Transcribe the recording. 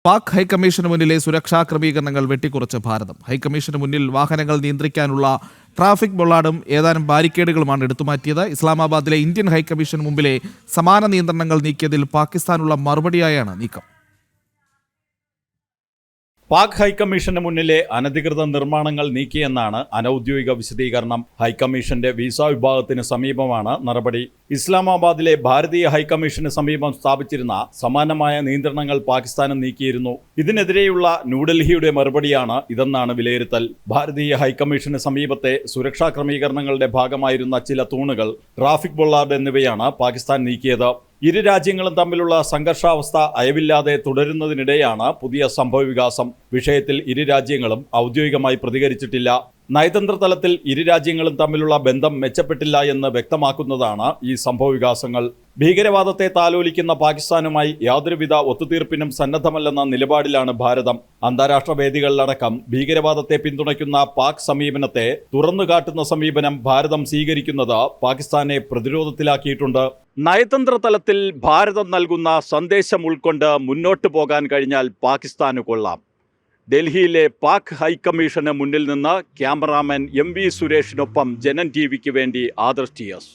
Pak high commission മുന്നിലെ സുരക്ഷാ ക്രമീകരണങ്ങൾ വെട്ടിക്കുറച്ച് ഭാരതം. ഹൈക്കമ്മീഷന് മുന്നിൽ വാഹനങ്ങൾ നിയന്ത്രിക്കാനുള്ള ട്രാഫിക് ബൊള്ളാർഡും ഏതാനും ബാരിക്കേഡുകളുമാണ് എടുത്തുമാറ്റിയത്. ഇസ്ലാമാബാദിലെ ഇന്ത്യൻ ഹൈക്കമ്മീഷന് മുമ്പിലെ സമാന നിയന്ത്രണങ്ങൾ നീക്കിയതിൽ പാകിസ്ഥാനുള്ള മറുപടിയായാണ് നീക്കം. പാക് ഹൈക്കമ്മീഷന് മുന്നിലെ അനധികൃത നിർമ്മാണങ്ങൾ നീക്കിയെന്നാണ് അനൌദ്യോഗിക വിശദീകരണം. ഹൈക്കമ്മീഷന്റെ വിസ വിഭാഗത്തിന് സമീപമാണ് നടപടി. ഇസ്ലാമാബാദിലെ ഭാരതീയ ഹൈക്കമ്മീഷന് സമീപം സ്ഥാപിച്ചിരുന്ന സമാനമായ നിയന്ത്രണങ്ങൾ പാകിസ്ഥാനും നീക്കിയിരുന്നു. ഇതിനെതിരെയുള്ള ന്യൂഡൽഹിയുടെ മറുപടിയാണ് ഇതെന്നാണ് വിലയിരുത്തൽ. ഭാരതീയ ഹൈക്കമ്മീഷന് സമീപത്തെ സുരക്ഷാ ക്രമീകരണങ്ങളുടെ ഭാഗമായിരുന്ന ചില തൂണുകൾ, ട്രാഫിക് ബൊള്ളാർഡ് എന്നിവയാണ് പാകിസ്ഥാൻ നീക്കിയത്. ഇരു രാജ്യങ്ങളും തമ്മിലുള്ള സംഘർഷാവസ്ഥ അയവില്ലാതെ തുടരുന്നതിനിടെയാണ് പുതിയ സംഭവവികാസം. വിഷയത്തിൽ ഇരു രാജ്യങ്ങളും ഔദ്യോഗികമായി പ്രതികരിച്ചിട്ടില്ല. നയതന്ത്ര തലത്തിൽ ഇരു രാജ്യങ്ങളും തമ്മിലുള്ള ബന്ധം മെച്ചപ്പെട്ടില്ല എന്ന് വ്യക്തമാക്കുന്നതാണ് ഈ സംഭവവികാസങ്ങൾ. ഭീകരവാദത്തെ താലോലിക്കുന്ന പാകിസ്ഥാനുമായി യാതൊരുവിധ ഒത്തുതീർപ്പിനും സന്നദ്ധമല്ലെന്ന നിലപാടിലാണ് ഭാരതം. അന്താരാഷ്ട്ര വേദികളിലടക്കം ഭീകരവാദത്തെ പിന്തുണയ്ക്കുന്ന പാക് സമീപനത്തെ തുറന്നുകാട്ടുന്ന സമീപനം ഭാരതം സ്വീകരിക്കുന്നത് പാകിസ്ഥാനെ പ്രതിരോധത്തിലാക്കിയിട്ടുണ്ട്. നയതന്ത്ര തലത്തിൽ ഭാരതം നൽകുന്ന സന്ദേശം ഉൾക്കൊണ്ട് മുന്നോട്ടു പോകാൻ കഴിഞ്ഞാൽ പാകിസ്ഥാന് കൊള്ളാം. ഡൽഹിയിലെ പാക് ഹൈക്കമ്മീഷന് മുന്നിൽ നിന്ന് ക്യാമറാമാൻ MV സുരേഷിനൊപ്പം ജനൻ TVക്ക് വേണ്ടി ആദർശ് TS.